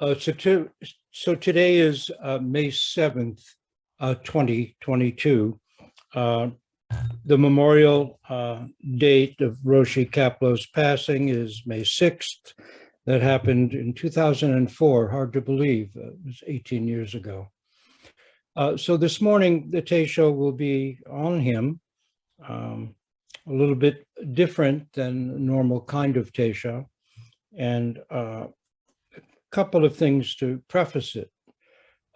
Uh, so, to, so today is May 7th, 2022. The memorial date of Roshi Kapleau's passing is May 6th. That happened in 2004. Hard to believe. It was 18 years ago. So this morning, the Tay Show will be on him, a little bit different than normal kind of Tay Show. And couple of things to preface it.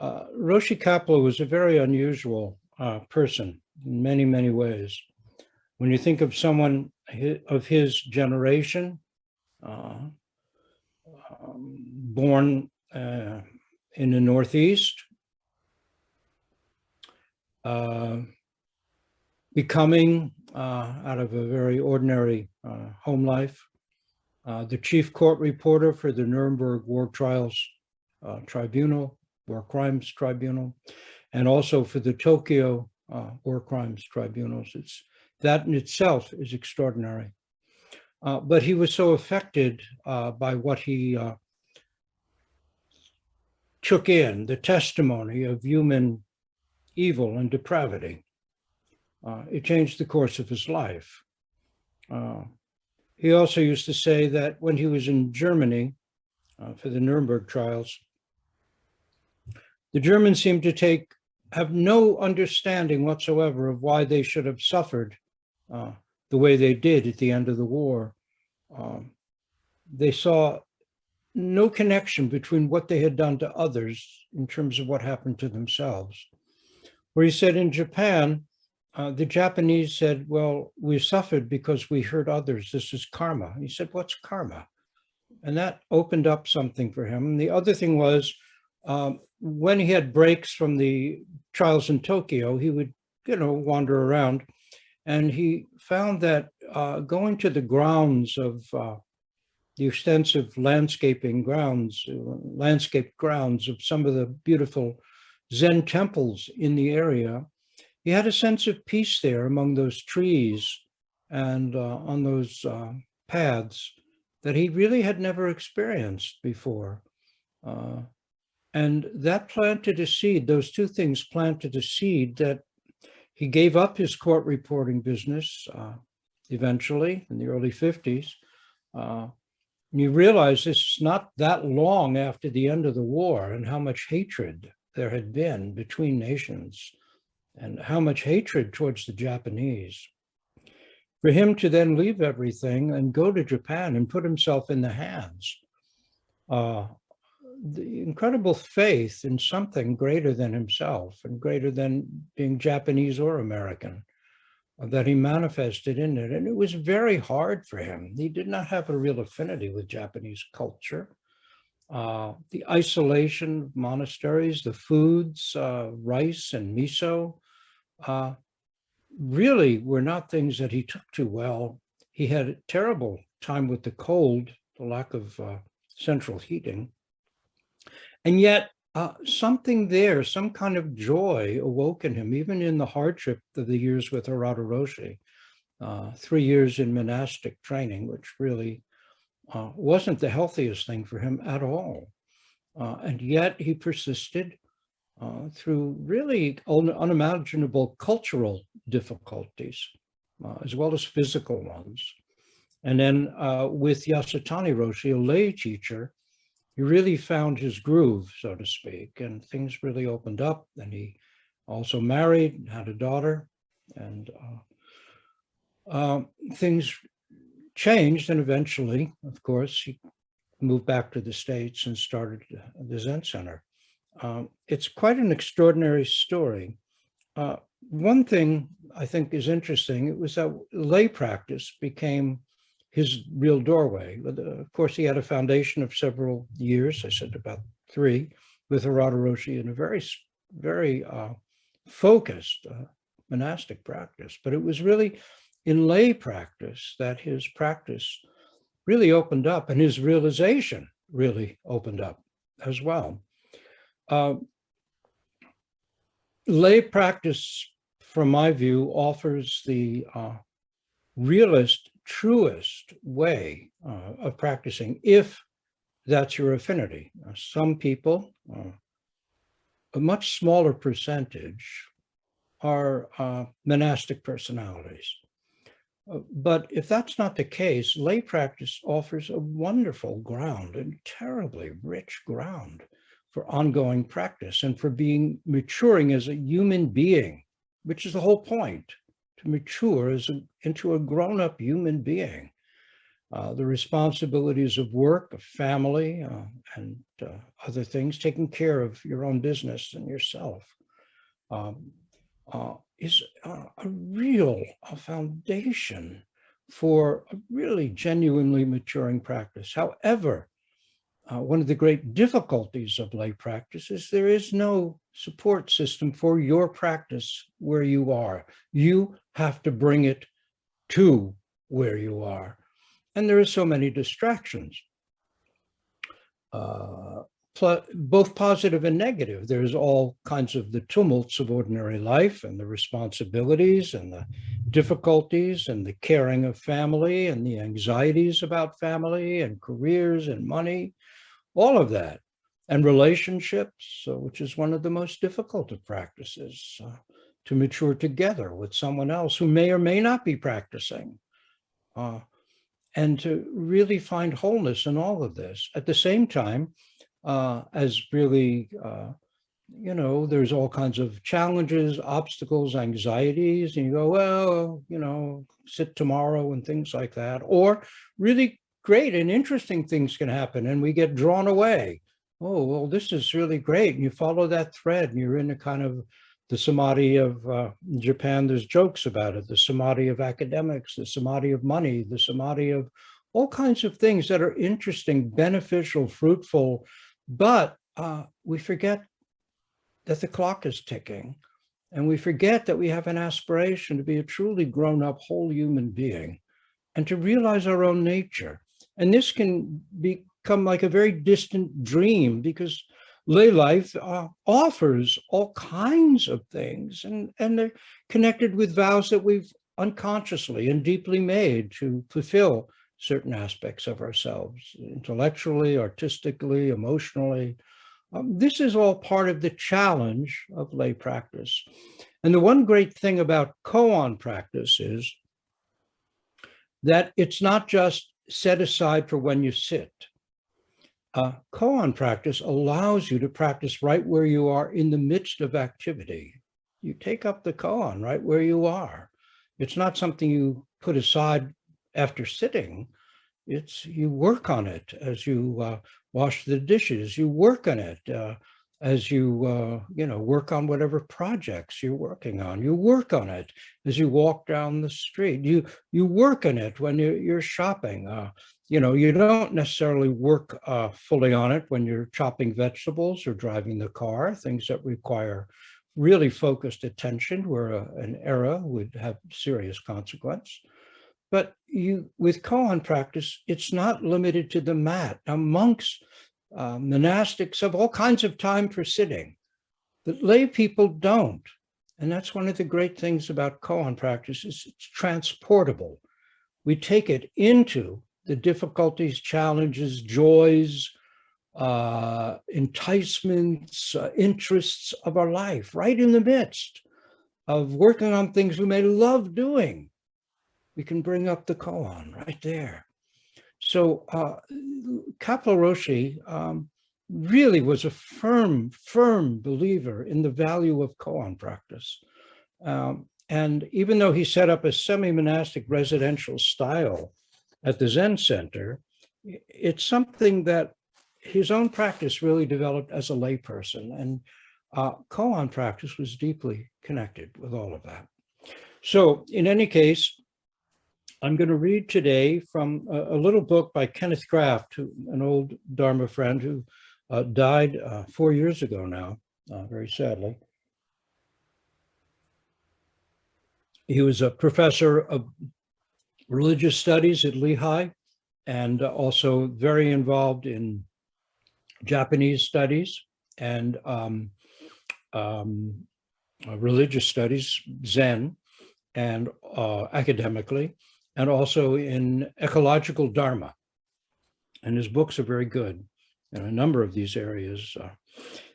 Roshi Kapleau was a very unusual person in many, many ways. When you think of someone of his generation, born in the Northeast, becoming out of a very ordinary home life, the chief court reporter for the Nuremberg War Trials Tribunal, War Crimes Tribunal, and also for the Tokyo War Crimes Tribunals. That in itself is extraordinary. But he was so affected by what he took in, the testimony of human evil and depravity. It changed the course of his life. He also used to say that when he was in Germany for the Nuremberg trials, the Germans seemed to have no understanding whatsoever of why they should have suffered the way they did at the end of the war. They saw no connection between what they had done to others in terms of what happened to themselves. Where he said in Japan, the Japanese said, well, we suffered because we hurt others. This is karma. He said, what's karma? And that opened up something for him. And the other thing was, when he had breaks from the trials in Tokyo, he would, wander around. And he found that going to the grounds of the extensive landscaped grounds of some of the beautiful Zen temples in the area, he had a sense of peace there among those trees and on those paths that he really had never experienced before. And that planted a seed, those two things planted a seed that he gave up his court reporting business eventually in the early 50s. You realize this is not that long after the end of the war and how much hatred there had been between nations, and how much hatred towards the Japanese. For him to then leave everything and go to Japan and put himself in the hands, the incredible faith in something greater than himself and greater than being Japanese or American that he manifested in it. And it was very hard for him. He did not have a real affinity with Japanese culture. The isolation of monasteries, the foods, rice and miso, really were not things that he took too well. He had a terrible time with the cold, the lack of central heating. And yet something there, some kind of joy awoke in him, even in the hardship of the years with Harada Roshi, 3 years in monastic training, which really wasn't the healthiest thing for him at all. And yet he persisted through really unimaginable cultural difficulties, as well as physical ones. And then with Yasutani Roshi, a lay teacher, he really found his groove, so to speak, and things really opened up. And he also married, had a daughter, and things changed. And eventually, of course, he moved back to the States and started the Zen Center. It's quite an extraordinary story. One thing I think is interesting, it was that lay practice became his real doorway. Of course, he had a foundation of several years, I said about 3, with Harada Roshi in a very, very focused monastic practice. But it was really in lay practice that his practice really opened up and his realization really opened up as well. Lay practice, from my view, offers the realist, truest way of practicing if that's your affinity. Some people, a much smaller percentage, are monastic personalities. But if that's not the case, lay practice offers a wonderful ground and terribly rich ground for ongoing practice and for maturing as a human being, which is the whole point, to mature into a grown-up human being. The responsibilities of work, of family, and other things, taking care of your own business and yourself, is a real foundation for a really genuinely maturing practice. However, one of the great difficulties of lay practice is there is no support system for your practice where you are. You have to bring it to where you are. And there are so many distractions, both positive and negative. There's all kinds of the tumults of ordinary life and the responsibilities and the difficulties and the caring of family and the anxieties about family and careers and money, all of that. And relationships, which is one of the most difficult of practices, to mature together with someone else who may or may not be practicing. And to really find wholeness in all of this. At the same time, as really, there's all kinds of challenges, obstacles, anxieties, and you go, well, sit tomorrow and things like that. Or really great and interesting things can happen and we get drawn away. Oh, well, this is really great. And you follow that thread and you're in a kind of the samadhi of Japan. There's jokes about it, the samadhi of academics, the samadhi of money, the samadhi of all kinds of things that are interesting, beneficial, fruitful, but we forget that the clock is ticking, and we forget that we have an aspiration to be a truly grown-up whole human being and to realize our own nature. And this can become like a very distant dream because lay life offers all kinds of things, and they're connected with vows that we've unconsciously and deeply made to fulfill certain aspects of ourselves, intellectually, artistically, emotionally. This is all part of the challenge of lay practice. And the one great thing about koan practice is that it's not just set aside for when you sit. Koan practice allows you to practice right where you are in the midst of activity. You take up the koan right where you are. It's not something you put aside after sitting. You work on it as you wash the dishes. You work on it as you work on whatever projects you're working on. You work on it as you walk down the street. You work on it when you're shopping. You don't necessarily work fully on it when you're chopping vegetables or driving the car, things that require really focused attention where an error would have serious consequence. But with koan practice, it's not limited to the mat. Now, monks, monastics have all kinds of time for sitting, but lay people don't. And that's one of the great things about koan practice is it's transportable. We take it into the difficulties, challenges, joys, enticements, interests of our life, right in the midst of working on things we may love doing. We can bring up the koan right there. So Kapleau Roshi really was a firm believer in the value of koan practice. And even though he set up a semi-monastic residential style at the Zen Center, it's something that his own practice really developed as a layperson. And koan practice was deeply connected with all of that. So in any case, I'm going to read today from a little book by Kenneth Kraft, an old Dharma friend who died 4 years ago now, very sadly. He was a professor of religious studies at Lehigh and also very involved in Japanese studies and religious studies, Zen, and academically, and also in ecological Dharma. And his books are very good. in a number of these areas.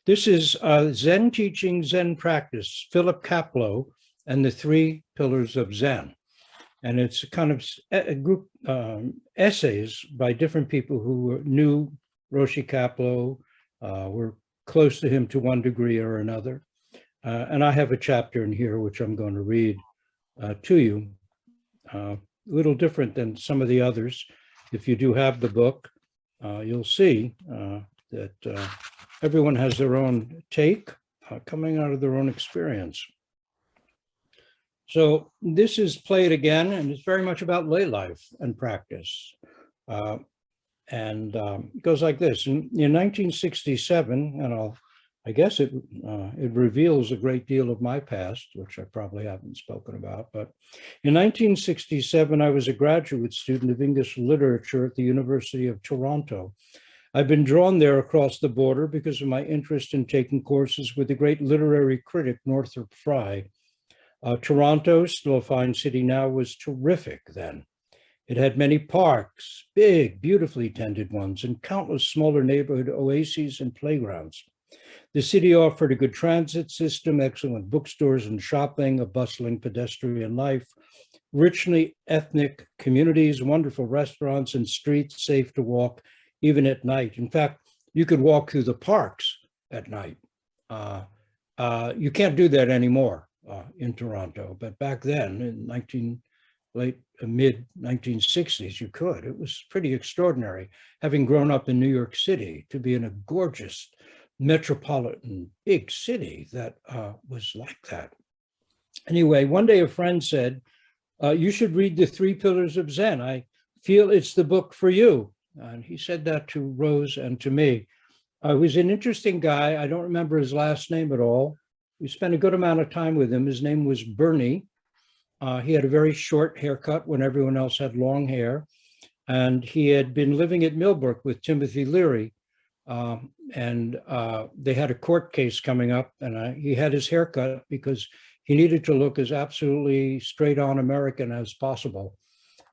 This is Zen Teaching, Zen Practice, Philip Kapleau and the Three Pillars of Zen. And it's a kind of a group essays by different people who knew Roshi Kapleau, were close to him to one degree or another. And I have a chapter in here, which I'm going to read to you. A little different than some of the others. If you do have the book, you'll see that everyone has their own take coming out of their own experience. So this is Play It Again, and it's very much about lay life and practice. It goes like this. In 1967, and I guess it reveals a great deal of my past, which I probably haven't spoken about, but in 1967, I was a graduate student of English literature at the University of Toronto. I've been drawn there across the border because of my interest in taking courses with the great literary critic Northrop Frye. Toronto, still a fine city now, was terrific then. It had many parks, big, beautifully tended ones, and countless smaller neighborhood oases and playgrounds. The city offered a good transit system, excellent bookstores and shopping, a bustling pedestrian life, richly ethnic communities, wonderful restaurants, and streets safe to walk even at night. In fact, you could walk through the parks at night. You can't do that anymore in Toronto, but back then, in mid 1960s, you could. It was pretty extraordinary, having grown up in New York City, to be in a gorgeous metropolitan big city that was like that. Anyway, one day a friend said, you should read The Three Pillars of Zen. I feel it's the book for you. And he said that to Rose and to me. He was an interesting guy. I don't remember his last name at all. We spent a good amount of time with him. His name was Bernie. He had a very short haircut when everyone else had long hair. And he had been living at Millbrook with Timothy Leary. They had a court case coming up, and he had his haircut because he needed to look as absolutely straight on American as possible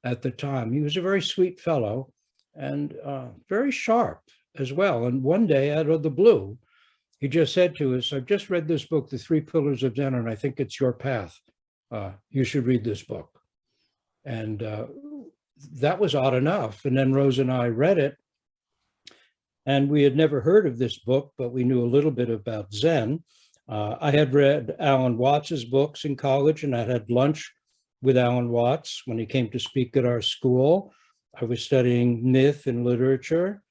at the time. He was a very sweet fellow and very sharp as well. And one day, out of the blue, he just said to us, I've just read this book, The Three Pillars of Zen, and I think it's your path. You should read this book. And that was odd enough. And then Rose and I read it. And we had never heard of this book, but we knew a little bit about Zen. I had read Alan Watts's books in college, and I had lunch with Alan Watts when he came to speak at our school. I was studying myth and literature.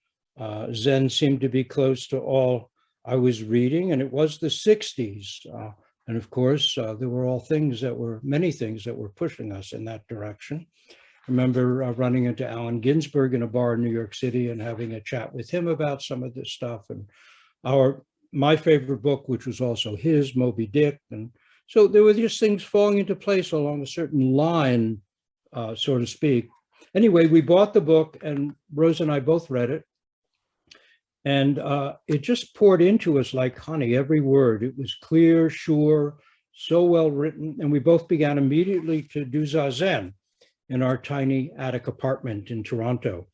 Zen seemed to be close to all I was reading, and it was the 60s. And of course, there were many things that were pushing us in that direction. I remember running into Allen Ginsberg in a bar in New York City and having a chat with him about some of this stuff. And my favorite book, which was also his, Moby Dick. And so there were just things falling into place along a certain line, so to speak. Anyway, we bought the book, and Rose and I both read it. And it just poured into us like honey, every word. It was clear, sure, so well written. And we both began immediately to do Zazen in our tiny attic apartment in Toronto.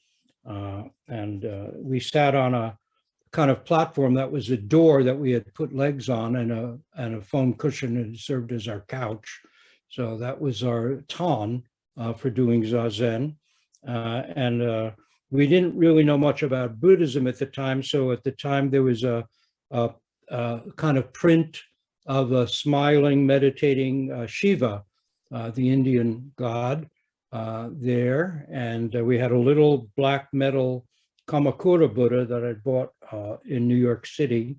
We sat on a kind of platform that was a door that we had put legs on, and a foam cushion, and served as our couch. So that was our ton for doing Zazen. We didn't really know much about Buddhism at the time. So at the time there was a kind of print of a smiling, meditating Shiva, the Indian god, there. And we had a little black metal Kamakura Buddha that I bought in New York City.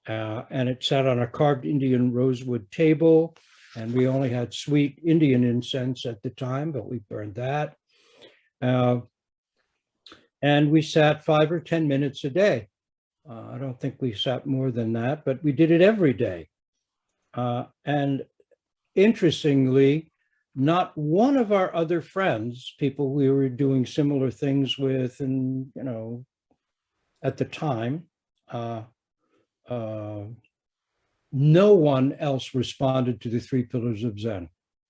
And it sat on a carved Indian rosewood table. And we only had sweet Indian incense at the time, but we burned that. And we sat 5 or 10 minutes a day. I don't think we sat more than that, but we did it every day. And interestingly, not one of our other friends, people we were doing similar things with, and at the time, no one else responded to the Three Pillars of Zen.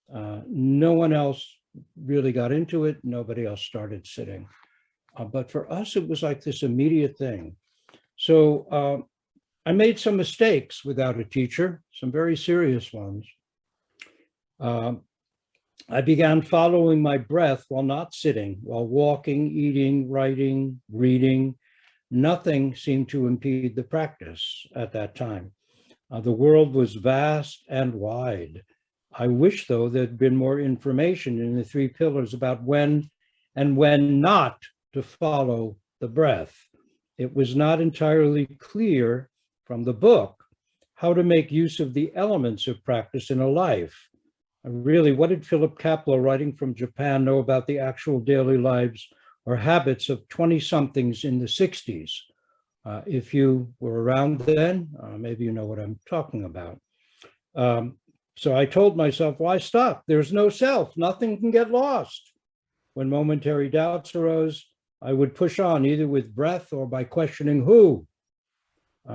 No one else really got into it. Nobody else started sitting. But for us, it was like this immediate thing. So I made some mistakes without a teacher, some very serious ones. I began following my breath while not sitting, while walking, eating, writing, reading. Nothing seemed to impede the practice at that time. The world was vast and wide. I wish, though, there'd been more information in the three pillars about when and when not to follow the breath. It was not entirely clear from the book how to make use of the elements of practice in a life. Really, what did Philip Kapleau, writing from Japan, know about the actual daily lives or habits of 20-somethings in the 60s? If you were around then, maybe you know what I'm talking about. So I told myself, why stop? There's no self. Nothing can get lost. When momentary doubts arose, I would push on either with breath or by questioning who.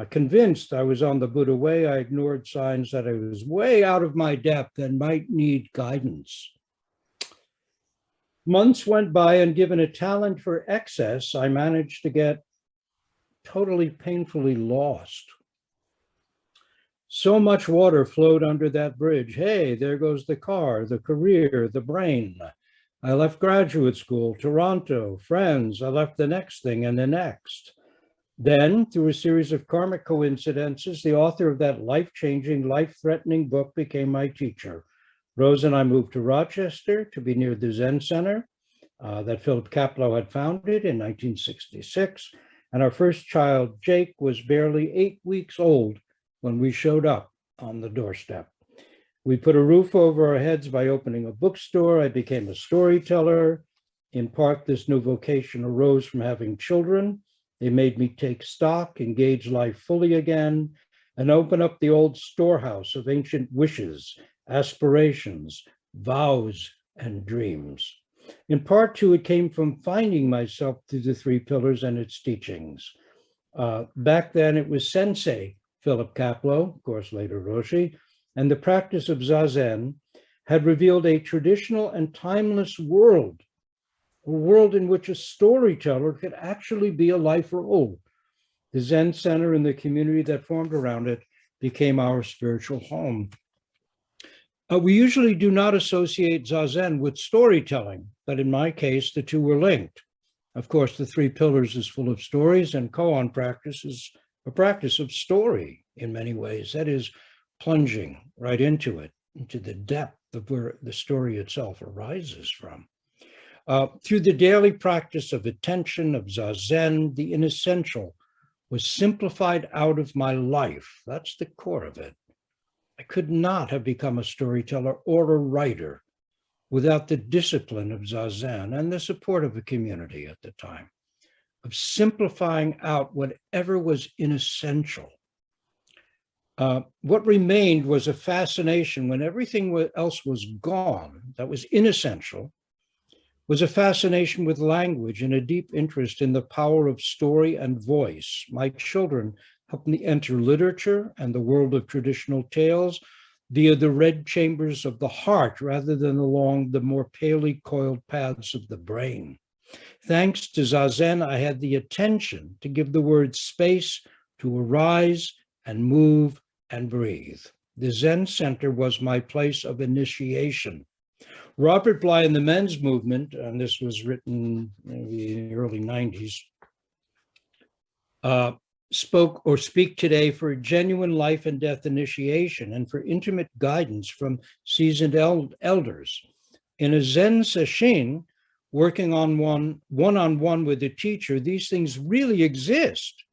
Convinced I was on the Buddha way, I ignored signs that I was way out of my depth and might need guidance. Months went by, and given a talent for excess, I managed to get totally painfully lost. So much water flowed under that bridge. Hey, there goes the car, the career, the brain. I left graduate school, Toronto, friends. I left the next thing and the next. Then, through a series of karmic coincidences, the author of that life-changing, life-threatening book became my teacher. Rose and I moved to Rochester to be near the Zen Center that Philip Kapleau had founded in 1966. And our first child, Jake, was barely 8 weeks old when we showed up on the doorstep. We put a roof over our heads by opening a bookstore. I became a storyteller. In part, this new vocation arose from having children. They made me take stock, engage life fully again, and open up the old storehouse of ancient wishes, aspirations, vows, and dreams. In part, too, it came from finding myself through the three pillars and its teachings. Back then, it was Sensei Philip Kapleau, of course, later Roshi, and the practice of Zazen had revealed a traditional and timeless world, a world in which a storyteller could actually be a life role. The Zen Center and the community that formed around it became our spiritual home. We usually do not associate Zazen with storytelling, but in my case, the two were linked. Of course, the three pillars is full of stories, and koan practice is a practice of story in many ways. That is, plunging right into it, into the depth of where the story itself arises from. Through the daily practice of attention, of Zazen, the inessential was simplified out of my life. That's the core of it. I could not have become a storyteller or a writer without the discipline of Zazen and the support of a community at the time, of simplifying out whatever was inessential. What remained was a fascination when everything else was gone, that was inessential, was a fascination with language and a deep interest in the power of story and voice. My children helped me enter literature and the world of traditional tales via the red chambers of the heart rather than along the more palely coiled paths of the brain. Thanks to Zazen, I had the attention to give the word space to arise and move and breathe. The Zen Center was my place of initiation. Robert Bly in the men's movement, and this was written maybe in the early 90s, speak today for genuine life and death initiation and for intimate guidance from seasoned elders. In a Zen sesshin, working on one-on-one with a teacher, these things really exist.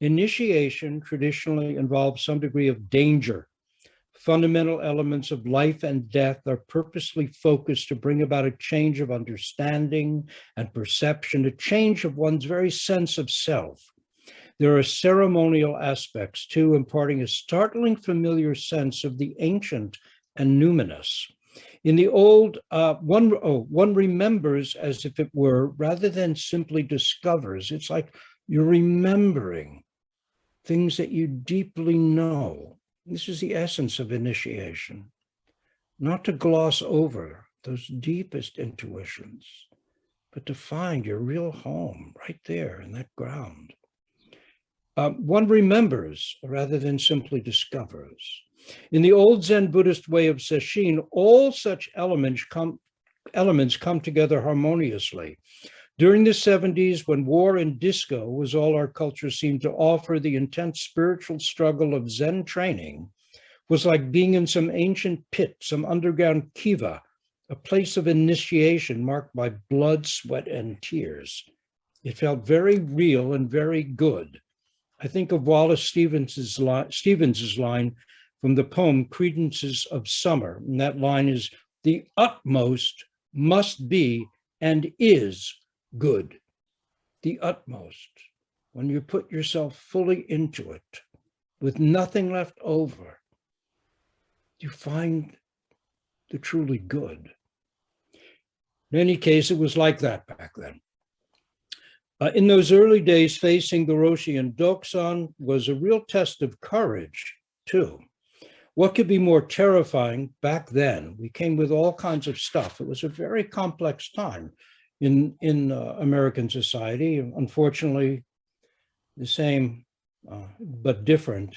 Initiation traditionally involves some degree of danger. Fundamental elements of life and death are purposely focused to bring about a change of understanding and perception, a change of one's very sense of self. There are ceremonial aspects too, imparting a startling familiar sense of the ancient and numinous. In the old, one remembers as if it were, rather than simply discovers. It's like you're remembering things that you deeply know. This is the essence of initiation, not to gloss over those deepest intuitions, but to find your real home right there in that ground. One remembers rather than simply discovers. In the old Zen Buddhist way of sesshin, all such elements come together harmoniously. During the 70s, when war and disco was all our culture seemed to offer, the intense spiritual struggle of Zen training was like being in some ancient pit, some underground kiva, a place of initiation marked by blood, sweat, and tears. It felt very real and very good. I think of Wallace Stevens's line from the poem Credences of Summer. And that line is, the utmost must be and is good. The utmost, when you put yourself fully into it, with nothing left over, you find the truly good. In any case, it was like that back then. In those early days, facing the Roshi and Doksan was a real test of courage, too. What could be more terrifying back then? We came with all kinds of stuff. It was a very complex time in American society. Unfortunately, the same but different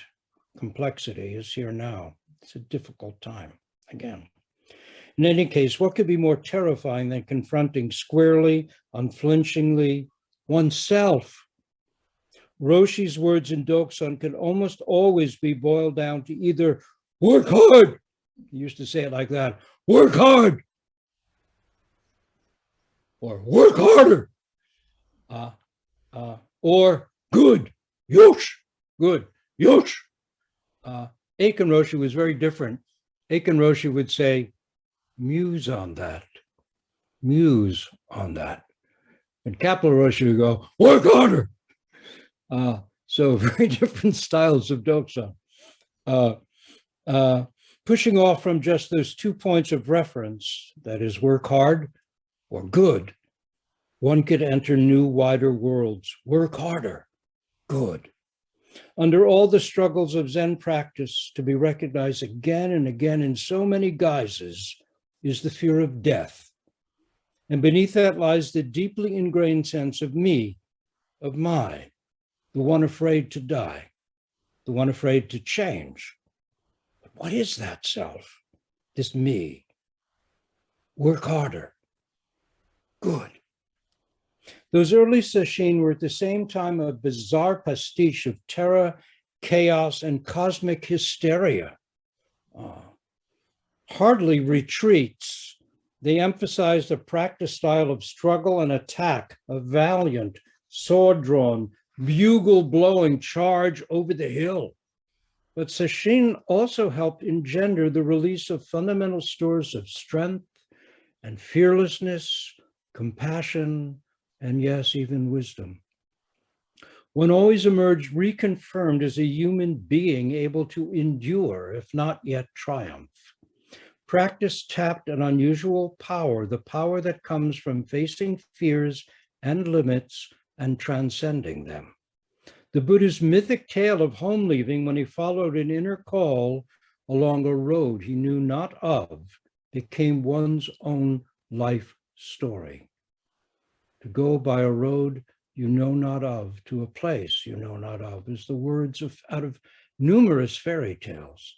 complexity is here now. It's a difficult time, again. In any case, what could be more terrifying than confronting squarely, unflinchingly, oneself? Roshi's words in Doksan can almost always be boiled down to either work hard, he used to say it like that, work hard, or work harder, or good, yosh, good, yosh. Aiken Roshi was very different. Aiken Roshi would say, muse on that, muse on that. And Kapleau Roshi would go, work harder. So very different styles of Doksan. Pushing off from just those 2 points of reference, that is work hard or good, one could enter new, wider worlds. Work harder, good. Under all the struggles of Zen practice, to be recognized again and again in so many guises is the fear of death. And beneath that lies the deeply ingrained sense of me, of my, the one afraid to die, the one afraid to change. But what is that self, this me? Work harder, good. Those early sesshin were at the same time a bizarre pastiche of terror, chaos, and cosmic hysteria. Hardly retreats. They emphasized a practice style of struggle and attack, a valiant, sword-drawn, bugle-blowing charge over the hill. But sesshin also helped engender the release of fundamental stores of strength and fearlessness, compassion, and yes, even wisdom. One always emerged reconfirmed as a human being able to endure, if not yet triumph. Practice tapped an unusual power, the power that comes from facing fears and limits and transcending them. The Buddha's mythic tale of home leaving when he followed an inner call along a road he knew not of became one's own life story. To go by a road you know not of, to a place you know not of, is the words out of numerous fairy tales.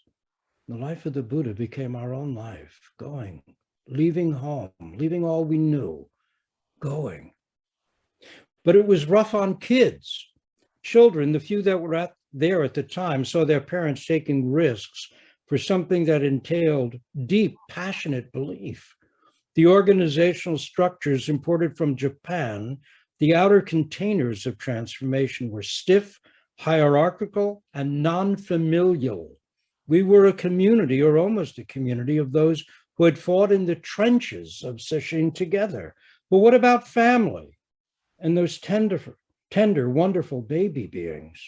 The life of the Buddha became our own life, going, leaving home, leaving all we knew, going. But it was rough on kids. Children, the few that were there at the time, saw their parents taking risks for something that entailed deep, passionate belief. The organizational structures imported from Japan, the outer containers of transformation were stiff, hierarchical, and non-familial. We were a community, or almost a community, of those who had fought in the trenches of sesshin together. But what about family and those tender, wonderful baby beings?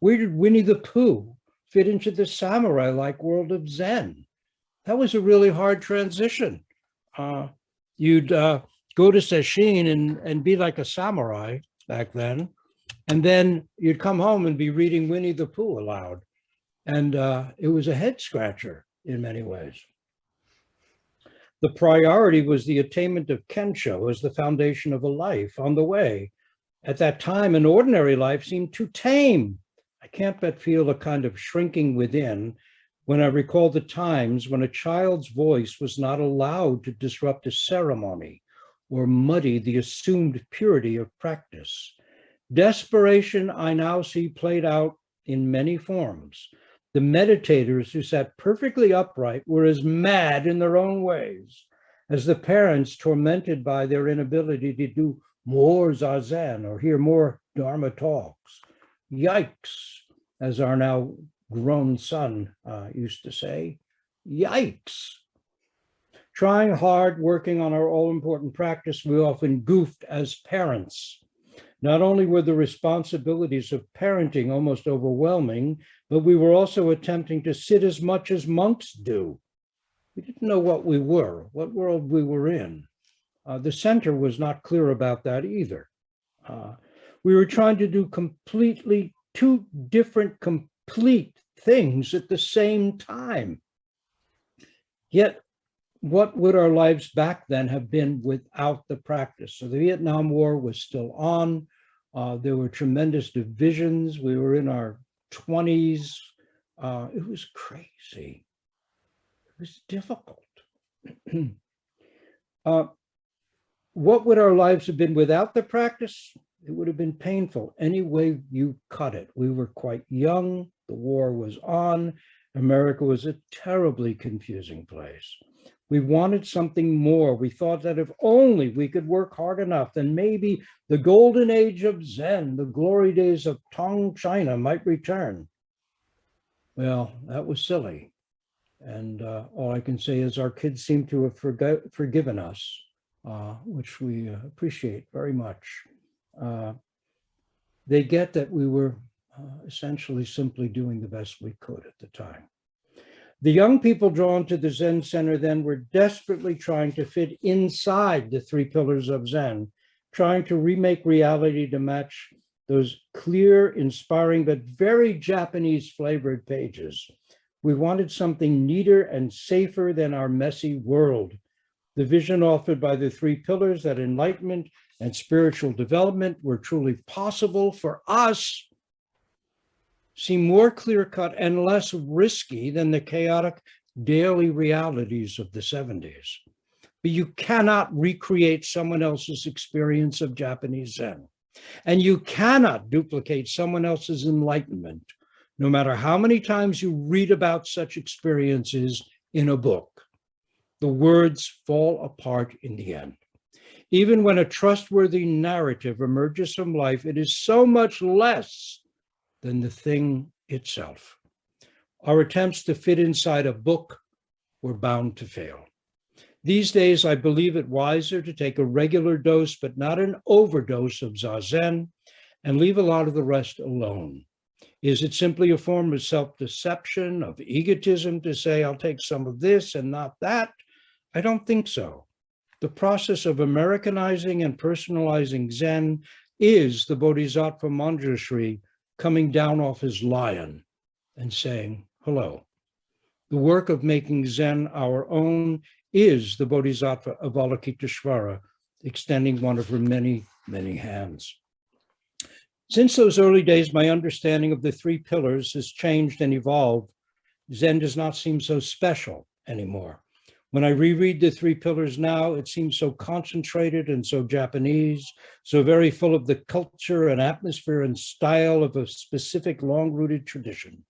Where did Winnie the Pooh fit into the samurai-like world of Zen? That was a really hard transition. You'd go to sesshin and be like a samurai back then, and then you'd come home and be reading Winnie the Pooh aloud. And it was a head scratcher in many ways. The priority was the attainment of Kensho as the foundation of a life on the way. At that time, an ordinary life seemed too tame. I can't but feel a kind of shrinking within when I recall the times when a child's voice was not allowed to disrupt a ceremony or muddy the assumed purity of practice. Desperation I now see played out in many forms. The meditators who sat perfectly upright were as mad in their own ways as the parents tormented by their inability to do more zazen or hear more Dharma talks. Yikes, as our now grown son used to say. Yikes. Trying hard, working on our all-important practice, we often goofed as parents. Not only were the responsibilities of parenting almost overwhelming, but we were also attempting to sit as much as monks do. We didn't know what we were, what world we were in. The center was not clear about that either. We were trying to do completely two different complete things at the same time. Yet, what would our lives back then have been without the practice? So the Vietnam War was still on. There were tremendous divisions. We were in our 20s. It was crazy. It was difficult. What would our lives have been without the practice? It would have been painful any way you cut it. We were quite young. The war was on. America was a terribly confusing place. We wanted something more. We thought that if only we could work hard enough, then maybe the golden age of Zen, the glory days of Tong China might return. Well, that was silly. And all I can say is our kids seem to have forgiven us, which we appreciate very much. They get that we were essentially simply doing the best we could at the time. The young people drawn to the Zen Center then were desperately trying to fit inside the three pillars of Zen, trying to remake reality to match those clear, inspiring, but very Japanese flavored pages. We wanted something neater and safer than our messy world. The vision offered by the three pillars that enlightenment and spiritual development were truly possible for us seem more clear-cut and less risky than the chaotic daily realities of the 70s. But you cannot recreate someone else's experience of Japanese Zen. And you cannot duplicate someone else's enlightenment, no matter how many times you read about such experiences in a book. The words fall apart in the end. Even when a trustworthy narrative emerges from life, it is so much less than the thing itself. Our attempts to fit inside a book were bound to fail. These days, I believe it wiser to take a regular dose, but not an overdose of Zazen, and leave a lot of the rest alone. Is it simply a form of self-deception, of egotism to say, I'll take some of this and not that? I don't think so. The process of Americanizing and personalizing Zen is the Bodhisattva Manjushri coming down off his lion and saying, hello. The work of making Zen our own is the Bodhisattva Avalokiteshvara, extending one of her many, many hands. Since those early days, my understanding of the three pillars has changed and evolved. Zen does not seem so special anymore. When I reread the three pillars now, it seems so concentrated and so Japanese, so very full of the culture and atmosphere and style of a specific long-rooted tradition.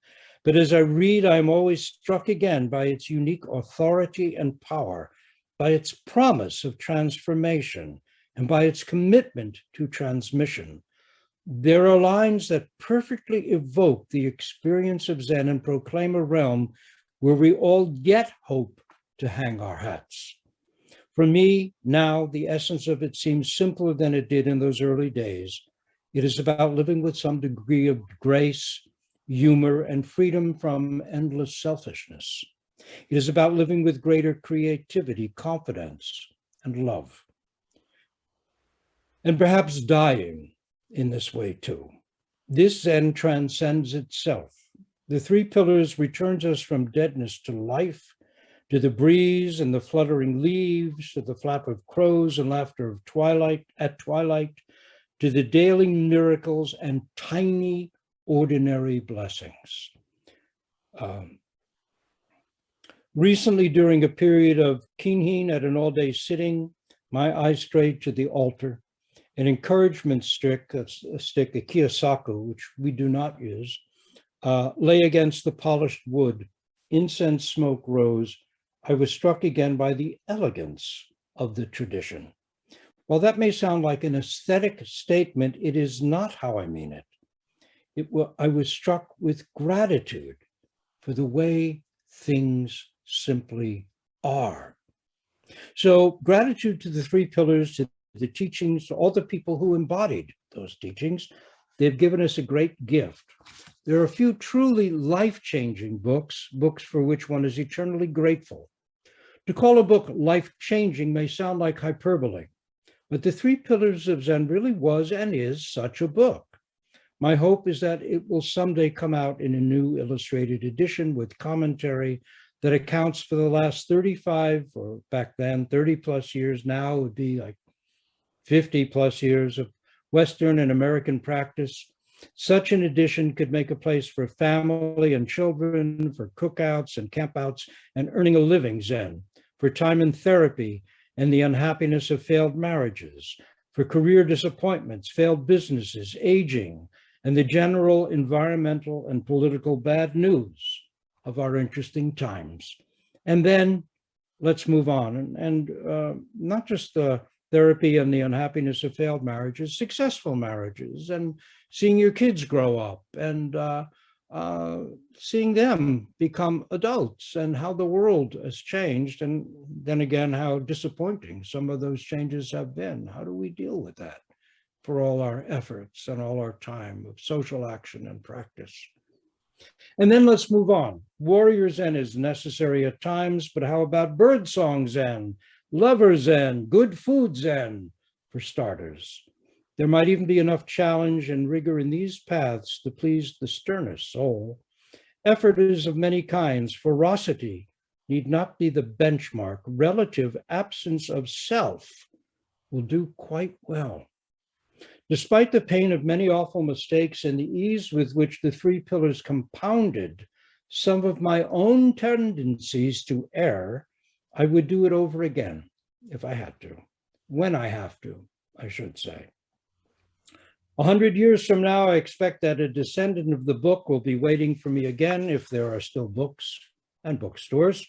But as I read, I'm always struck again by its unique authority and power, by its promise of transformation, and by its commitment to transmission. There are lines that perfectly evoke the experience of Zen and proclaim a realm where we all yet hope to hang our hats. For me, now, the essence of it seems simpler than it did in those early days. It is about living with some degree of grace, humor, and freedom from endless selfishness. It is about living with greater creativity, confidence, and love. And perhaps dying in this way too. This Zen transcends itself. The three pillars returns us from deadness to life, to the breeze and the fluttering leaves, to the flap of crows and laughter of twilight, to the daily miracles and tiny, ordinary blessings. Recently, during a period of kinhin at an all-day sitting, my eyes strayed to the altar. An encouragement stick, a kiyosaku, which we do not use, lay against the polished wood. Incense smoke rose. I was struck again by the elegance of the tradition. While that may sound like an aesthetic statement, it is not how I mean it. I was struck with gratitude for the way things simply are. So gratitude to the three pillars, to the teachings, to all the people who embodied those teachings. They've given us a great gift. There are a few truly life-changing books for which one is eternally grateful. To call a book life-changing may sound like hyperbole, but The Three Pillars of Zen really was and is such a book. My hope is that it will someday come out in a new illustrated edition with commentary that accounts for the last 35, or back then 30 plus years, now would be like 50 plus years of Western and American practice. Such an edition could make a place for family and children, for cookouts and campouts and earning a living Zen, for time in therapy and the unhappiness of failed marriages, for career disappointments, failed businesses, aging, and the general environmental and political bad news of our interesting times. And then let's move on. And not just the therapy and the unhappiness of failed marriages, successful marriages, and seeing your kids grow up, and seeing them become adults, and how the world has changed, and then again, how disappointing some of those changes have been. How do we deal with that for all our efforts and all our time of social action and practice? And then let's move on. Warrior Zen is necessary at times, but how about birdsong Zen, lover Zen, good food Zen, for starters? There might even be enough challenge and rigor in these paths to please the sternest soul. Effort is of many kinds. Ferocity need not be the benchmark. Relative absence of self will do quite well. Despite the pain of many awful mistakes and the ease with which the three pillars compounded some of my own tendencies to err, I would do it over again if I had to, when I have to, I should say. 100 years from now, I expect that a descendant of the book will be waiting for me again, if there are still books and bookstores.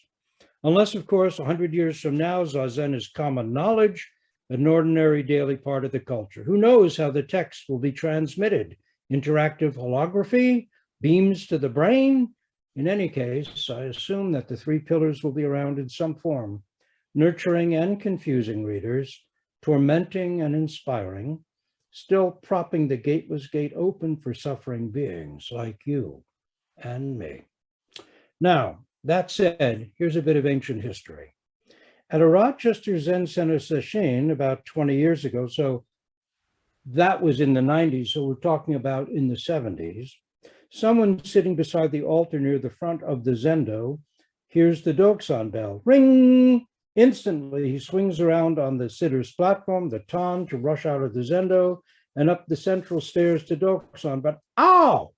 Unless, of course, 100 years from now, Zazen is common knowledge, an ordinary daily part of the culture. Who knows how the text will be transmitted? Interactive holography, beams to the brain? In any case, I assume that the three pillars will be around in some form, nurturing and confusing readers, tormenting and inspiring, still propping the gateless gate open for suffering beings like you and me. Now, that said, here's a bit of ancient history. At a Rochester Zen Center session about 20 years ago, so that was in the 90s, so we're talking about in the 70s, someone sitting beside the altar near the front of the Zendo hears the Doksan bell. Ring! Instantly, he swings around on the sitter's platform, the ton, to rush out of the Zendo and up the central stairs to Doksan. But ow!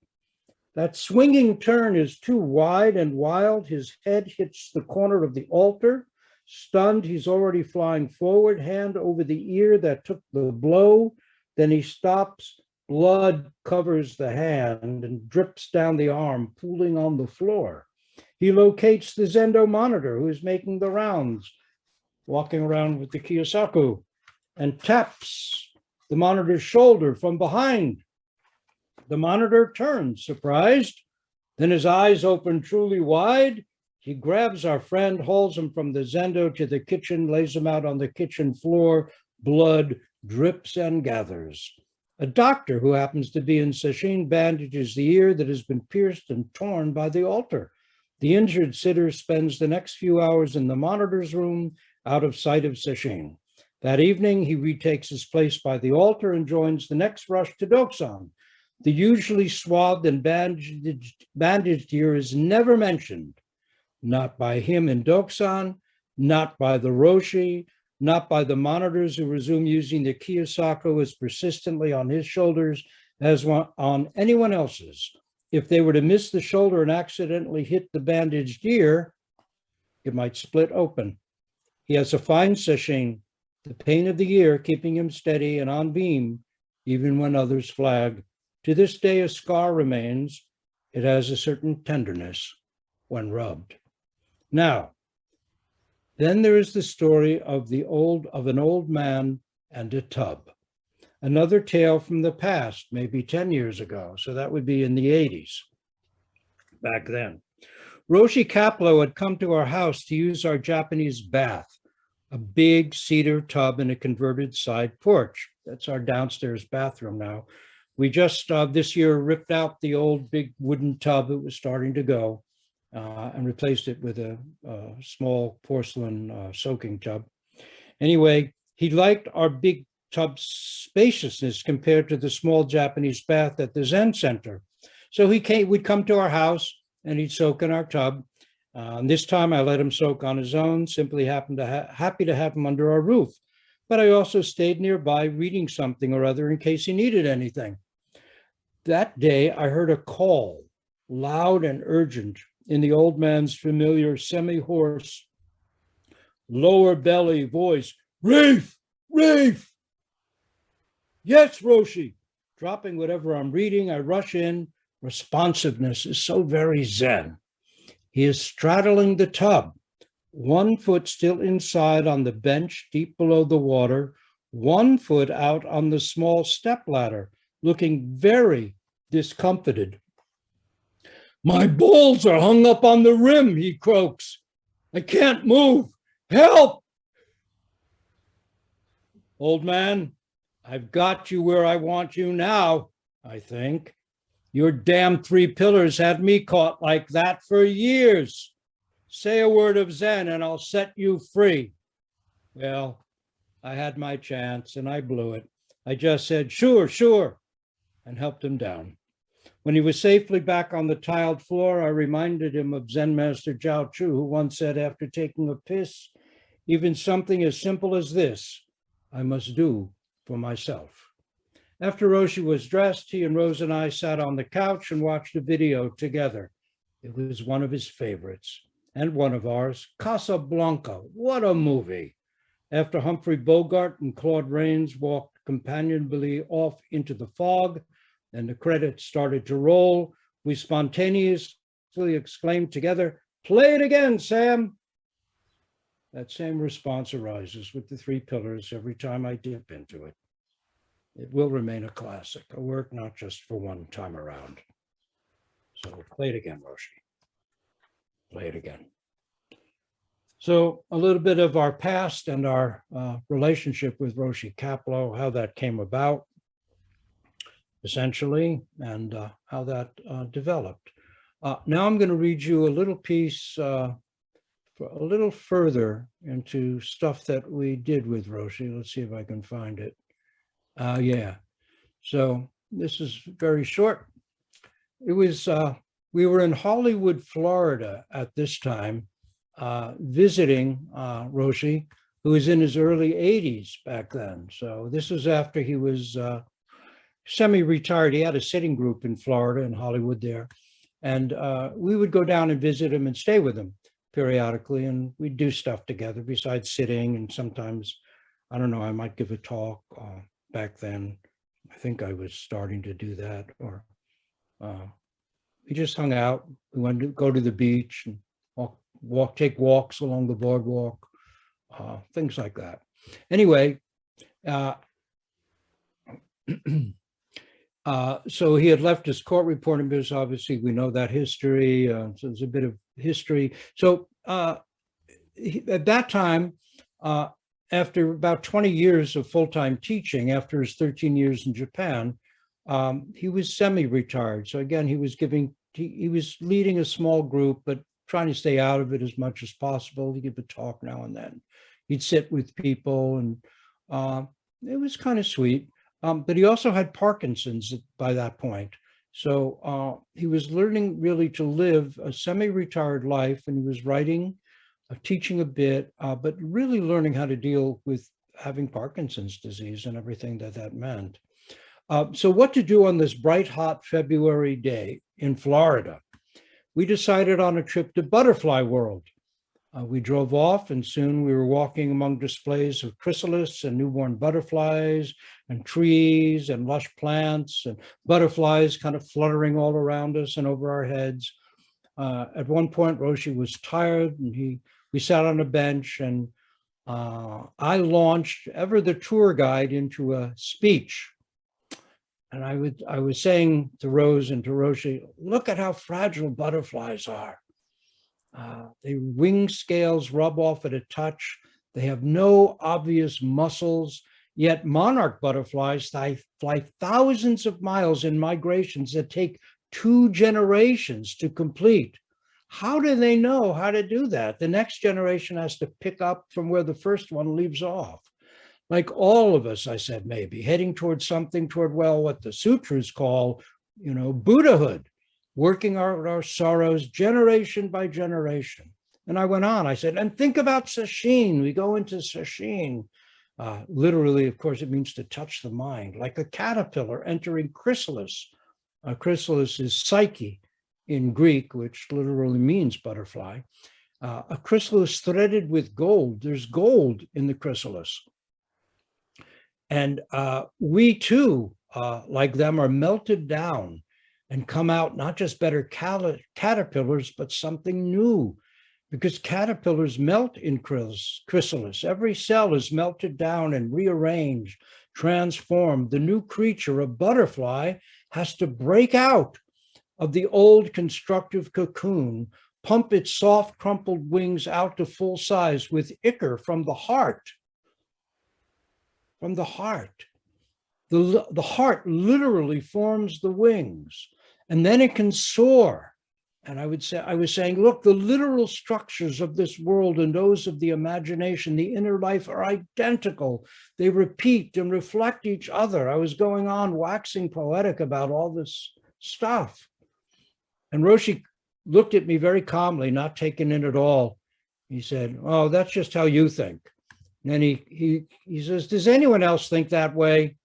That swinging turn is too wide and wild. His head hits the corner of the altar. Stunned, he's already flying forward, hand over the ear that took the blow. Then he stops. Blood covers the hand and drips down the arm, pooling on the floor. He locates the Zendo monitor, who is making the rounds, walking around with the kiyosaku, and taps the monitor's shoulder from behind. The monitor turns, surprised. Then his eyes open truly wide. He grabs our friend, hauls him from the Zendo to the kitchen, lays him out on the kitchen floor. Blood drips and gathers. A doctor who happens to be in sesshin bandages the ear that has been pierced and torn by the altar. The injured sitter spends the next few hours in the monitor's room, out of sight of sesshin. That evening, he retakes his place by the altar and joins the next rush to Doksan. The usually swathed and bandaged ear is never mentioned. Not by him in Doksan, not by the Roshi, not by the monitors who resume using the Kiyosako as persistently on his shoulders as on anyone else's. If they were to miss the shoulder and accidentally hit the bandaged ear, it might split open. He has a fine sesshin, the pain of the ear keeping him steady and on beam, even when others flag. To this day, a scar remains. It has a certain tenderness when rubbed. Now, then there is the story of an old man and a tub. Another tale from the past, maybe 10 years ago. So that would be in the 80s, back then. Roshi Kapleau had come to our house to use our Japanese bath, a big cedar tub and a converted side porch. That's our downstairs bathroom now. We just this year ripped out the old big wooden tub that was starting to go and replaced it with a small porcelain soaking tub. Anyway, he liked our big tub spaciousness compared to the small Japanese bath at the Zen Center. So we'd come to our house and he'd soak in our tub. This time I let him soak on his own, simply happy to have him under our roof. But I also stayed nearby reading something or other in case he needed anything. That day I heard a call, loud and urgent, in the old man's familiar semi-hoarse, lower belly voice. Rafe! Rafe! Yes, Roshi. Dropping whatever I'm reading, I rush in. Responsiveness is so very Zen. He is straddling the tub, one foot still inside on the bench deep below the water, one foot out on the small step ladder, looking very discomfited. My balls are hung up on the rim, he croaks. I can't move. Help! Old man, I've got you where I want you now, I think. Your damn 3 pillars had me caught like that for years. Say a word of Zen and I'll set you free. Well, I had my chance and I blew it. I just said, sure, sure, and helped him down. When he was safely back on the tiled floor, I reminded him of Zen Master Jiao Chu, who once said after taking a piss, even something as simple as this, I must do for myself. After Roshi was dressed, he and Rose and I sat on the couch and watched a video together. It was one of his favorites and one of ours, Casablanca. What a movie. After Humphrey Bogart and Claude Rains walked companionably off into the fog and the credits started to roll, we spontaneously exclaimed together, play it again, Sam. That same response arises with the 3 pillars every time I dip into it. It will remain a classic, a work not just for one time around. So play it again, Roshi. Play it again. So a little bit of our past and our relationship with Roshi Kapleau, how that came about, essentially, and how that developed. Now I'm going to read you a little piece for a little further into stuff that we did with Roshi. Let's see if I can find it. Yeah, so this is very short. It was, we were in Hollywood, Florida at this time, visiting Roshi, who was in his early 80s back then. So this was after he was semi-retired. He had a sitting group in Florida, in Hollywood there. And we would go down and visit him and stay with him periodically. And we'd do stuff together besides sitting. And sometimes, I don't know, I might give a talk. Back then, I think I was starting to do that. Or we just hung out. We went to go to the beach and take walks along the boardwalk, things like that. Anyway, so he had left his court reporting business. Obviously, we know that history. So there's a bit of history. So at that time, after about 20 years of full-time teaching, after his 13 years in Japan, he was semi-retired. So again, he was leading a small group, but trying to stay out of it as much as possible. He'd give a talk now and then. He'd sit with people, and it was kind of sweet. But he also had Parkinson's by that point. So he was learning really to live a semi-retired life, and he was writing teaching a bit, but really learning how to deal with having Parkinson's disease and everything that that meant. So what to do on this bright, hot February day in Florida? We decided on a trip to Butterfly World. We drove off, and soon we were walking among displays of chrysalis and newborn butterflies and trees and lush plants and butterflies kind of fluttering all around us and over our heads. At one point, Roshi was tired, and we sat on a bench, and I launched, ever the tour guide, into a speech. And I was saying to Rose and to Roshi, look at how fragile butterflies are. Their wing scales rub off at a touch. They have no obvious muscles, yet monarch butterflies fly thousands of miles in migrations that take 2 generations to complete. How do they know how to do that? The next generation has to pick up from where the first one leaves off. Like all of us, I said, maybe heading towards something, well, what the sutras call, Buddhahood, working our sorrows generation by generation. And I went on, I said, and think about sesshin. We go into sesshin. Literally, of course, it means to touch the mind, like a caterpillar entering chrysalis. Chrysalis is psyche in Greek, which literally means butterfly. A chrysalis threaded with gold. There's gold in the chrysalis. And we too, like them, are melted down and come out not just better caterpillars, but something new, because caterpillars melt in chrysalis. Every cell is melted down and rearranged, transformed. The new creature, a butterfly, has to break out of the old constructive cocoon, pump its soft, crumpled wings out to full size with ichor from the heart. From the heart. The heart literally forms the wings, and then it can soar. And I was saying, look, the literal structures of this world and those of the imagination, the inner life, are identical. They repeat and reflect each other. I was going on waxing poetic about all this stuff. And Roshi looked at me very calmly, not taking it at all. He said, oh, that's just how you think. And then he says, does anyone else think that way?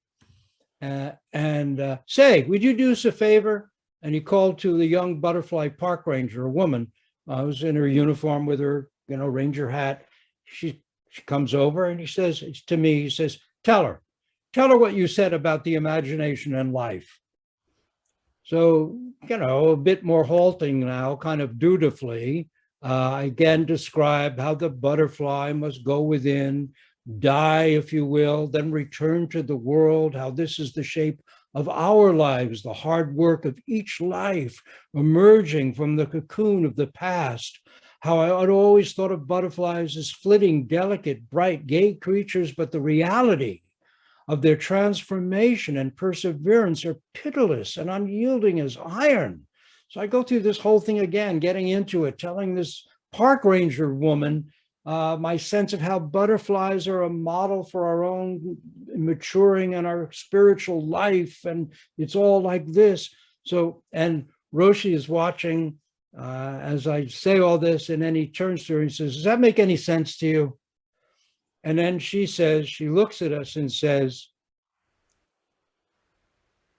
Say, would you do us a favor? And he called to the young butterfly park ranger, a woman who was in her uniform with her, ranger hat. She comes over and he says to me, he says, tell her what you said about the imagination and life. So, a bit more halting now, kind of dutifully, again describe how the butterfly must go within, die, if you will, then return to the world, how this is the shape of our lives, the hard work of each life emerging from the cocoon of the past, how I had always thought of butterflies as flitting, delicate, bright, gay creatures, but the reality of their transformation and perseverance are pitiless and unyielding as iron. So I go through this whole thing again, getting into it, telling this park ranger woman my sense of how butterflies are a model for our own maturing and our spiritual life. And it's all like this. So, and Roshi is watching as I say all this, and then he turns to her and says, does that make any sense to you? And then she says, she looks at us and says,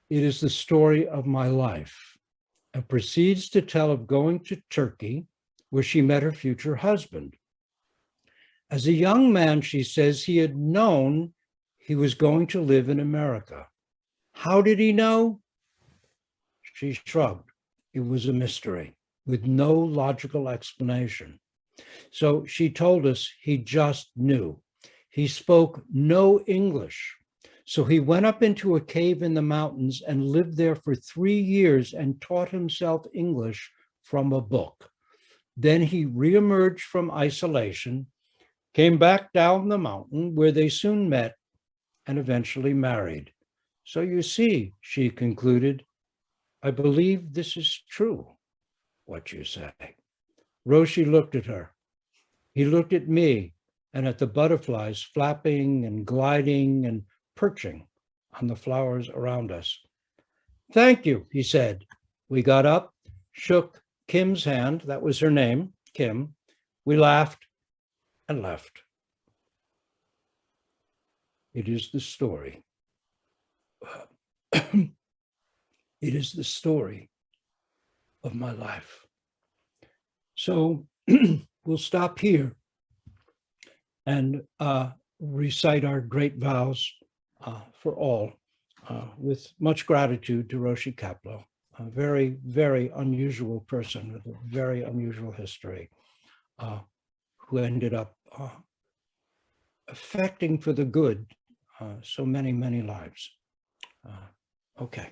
it is the story of my life, and proceeds to tell of going to Turkey, where she met her future husband. As a young man, she says, he had known he was going to live in America. How did he know? She shrugged. It was a mystery with no logical explanation. So she told us he just knew. He spoke no English. So he went up into a cave in the mountains and lived there for 3 years and taught himself English from a book. Then he reemerged from isolation, came back down the mountain where they soon met and eventually married. So you see, she concluded, I believe this is true, what you say. Roshi looked at her. He looked at me and at the butterflies flapping and gliding and perching on the flowers around us. Thank you, he said. We got up, shook Kim's hand, that was her name, Kim. We laughed and left. It is the story. It is the story of my life. So we'll stop here and recite our great vows for all, with much gratitude to Roshi Kapleau, a very, very unusual person with a very unusual history, who ended up affecting for the good so many, many lives. Okay.